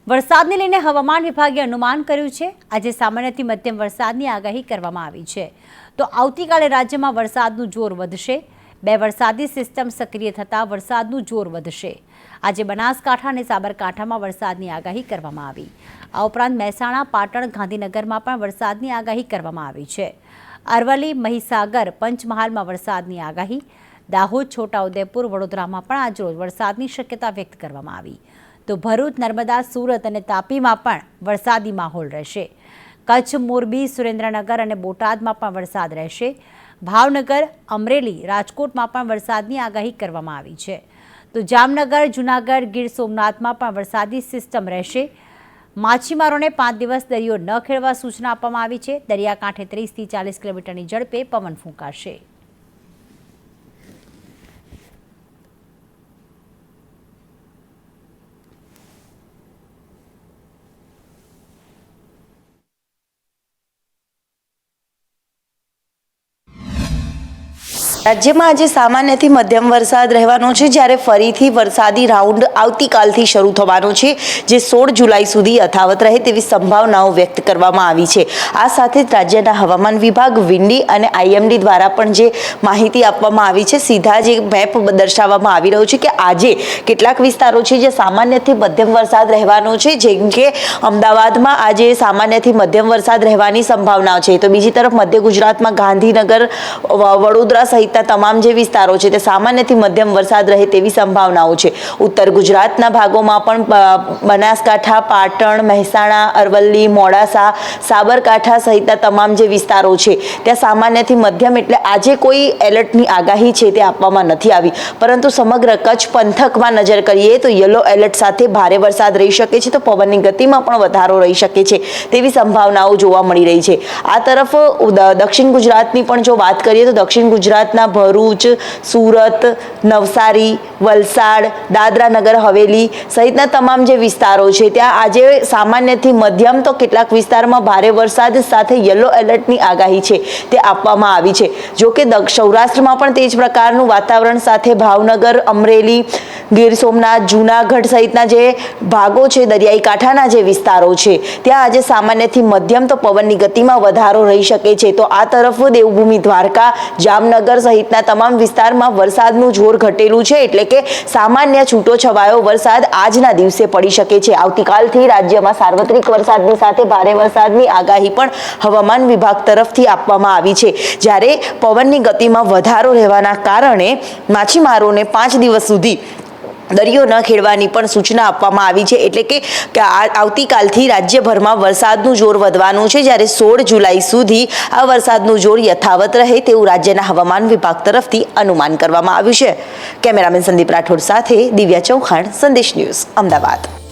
વરસાદને લઈને હવામાન વિભાગે અનુમાન કર્યું છે। આજે સામાન્યથી મધ્યમ વરસાદની આગાહી કરવામાં આવી છે। તો આવતીકાલે રાજ્યમાં વરસાદનું જોર વધશે। બે વરસાદી સિસ્ટમ સક્રિય થતાં વરસાદનું જોર વધશે। આજે બનાસકાંઠા અને સાબરકાંઠામાં વરસાદની આગાહી કરવામાં આવી। આ ઉપરાંત મહેસાણા, પાટણ, ગાંધીનગરમાં પણ વરસાદની આગાહી કરવામાં આવી છે। અરવલ્લી, મહીસાગર, પંચમહાલમાં વરસાદની આગાહી। દાહોદ, છોટાઉદેપુર, વડોદરામાં પણ આજરોજ વરસાદની શક્યતા વ્યક્ત કરવામાં આવી। તો ભરૂચ, નર્મદા, સુરત અને તાપીમાં પણ વરસાદી માહોલ રહેશે। કચ્છ, મોરબી, સુરેન્દ્રનગર અને બોટાદમાં પણ વરસાદ રહેશે। ભાવનગર, અમરેલી, રાજકોટમાં પણ વરસાદની આગાહી કરવામાં આવી છે। તો જામનગર, જૂનાગઢ, ગીર સોમનાથમાં પણ વરસાદી સિસ્ટમ રહેશે। માછીમારોને 5 દિવસ દરિયો ન ખેડવા સૂચના આપવામાં આવી છે। દરિયાકાંઠે 30 થી 40 કિલોમીટરની ઝડપે પવન ફૂંકાશે। રાજ્યમાં આજે સામાન્યથી મધ્યમ વરસાદ રહેવાનો છે, જ્યારે ફરીથી વરસાદી રાઉન્ડ આવતીકાલથી શરૂ થવાનો છે, જે 16 જુલાઈ સુધી યથાવત રહે તેવી સંભાવનાઓ વ્યક્ત કરવામાં આવી છે। આ સાથે જ રાજ્યના હવામાન વિભાગ, વિંડી અને આઈએમડી દ્વારા પણ જે માહિતી આપવામાં આવી છે, સીધા જે મેપ દર્શાવવામાં આવી રહ્યો છે કે આજે કેટલાક વિસ્તારો છે જે સામાન્યથી મધ્યમ વરસાદ રહેવાનો છે, જેમ કે અમદાવાદમાં આજે સામાન્યથી મધ્યમ વરસાદ રહેવાની સંભાવના છે। તો બીજી તરફ મધ્ય ગુજરાતમાં ગાંધીનગર, વડોદરા સહિત તમામ જે વિસ્તારો છે તે સામાન્યથી મધ્યમ વરસાદ રહે તેવી સંભાવનાઓ છે। ઉત્તર ગુજરાતના ભાગોમાં પણ બનાસકાંઠા, પાટણ, મહેસાણા, અરવલ્લી, મોડાસા, સાબરકાંઠા સહિતના તમામ જે વિસ્તારો છે ત્યાં સામાન્યથી મધ્યમ એટલે આજે કોઈ એલર્ટની આગાહી છે તે આપવામાં નથી આવી, પરંતુ સમગ્ર કચ્છ પંથકમાં નજર કરીએ તો યલો એલર્ટ સાથે ભારે વરસાદ રહી શકે છે। તો પવનની ગતિમાં પણ વધારો રહી શકે છે તેવી સંભાવનાઓ જોવા મળી રહી છે। આ તરફ દક્ષિણ ગુજરાતની પણ જો વાત કરીએ તો દક્ષિણ ગુજરાતના ભરૂચ, સુરત, નવસારી, વલસાડ, દાદરા નગર હવેલી સહિતના તમામ જે વિસ્તારો છે ત્યાં આજે સામાન્યથી મધ્યમ તો કેટલાક વિસ્તારમાં ભારે વરસાદ સાથે યલો એલર્ટની આગાહી છે તે આપવામાં આવી છે। જો કે સૌરાષ્ટ્રમાં પણ તે જ પ્રકારનું વાતાવરણ સાથે ભાવનગર, અમરેલી, ગીર સોમનાથ, જૂનાગઢ સહિતના જે ભાગો છે, દરિયાઈ કાંઠાના જે વિસ્તારો છે ત્યાં આજે સામાન્યથી મધ્યમ તો પવનની ગતિમાં વધારો રહી શકે છે। તો આ તરફ દેવભૂમિ દ્વારકા, જામનગર સહિતના તમામ વિસ્તારમાં વરસાદનું જોર ઘટેલું છે, એટલે કે સામાન્ય છૂટો છવાયો વરસાદ આજના દિવસે પડી શકે છે। આવતીકાલથી રાજ્યમાં સાર્વત્રિક વરસાદની સાથે ભારે વરસાદની આગાહી પણ હવામાન વિભાગ તરફથી આપવામાં આવી છે, જ્યારે પવનની ગતિમાં વધારો રહેવાના કારણે માછીમારોને 5 દિવસ સુધી દરિયો ન ખેડવાની પણ સૂચના આપવામાં આવી છે। એટલે કે આવતીકાલથી રાજ્યભરમાં વરસાદનું જોર વધવાનું છે, જ્યારે 16 જુલાઈ સુધી આ વરસાદનું જોર યથાવત રહે તેવું રાજ્યના હવામાન વિભાગ તરફથી અનુમાન કરવામાં આવ્યું છે। કેમેરામેન સંદીપ રાઠોડ સાથે દિવ્યા ચૌહાણ, સંદેશ ન્યૂઝ, અમદાવાદ।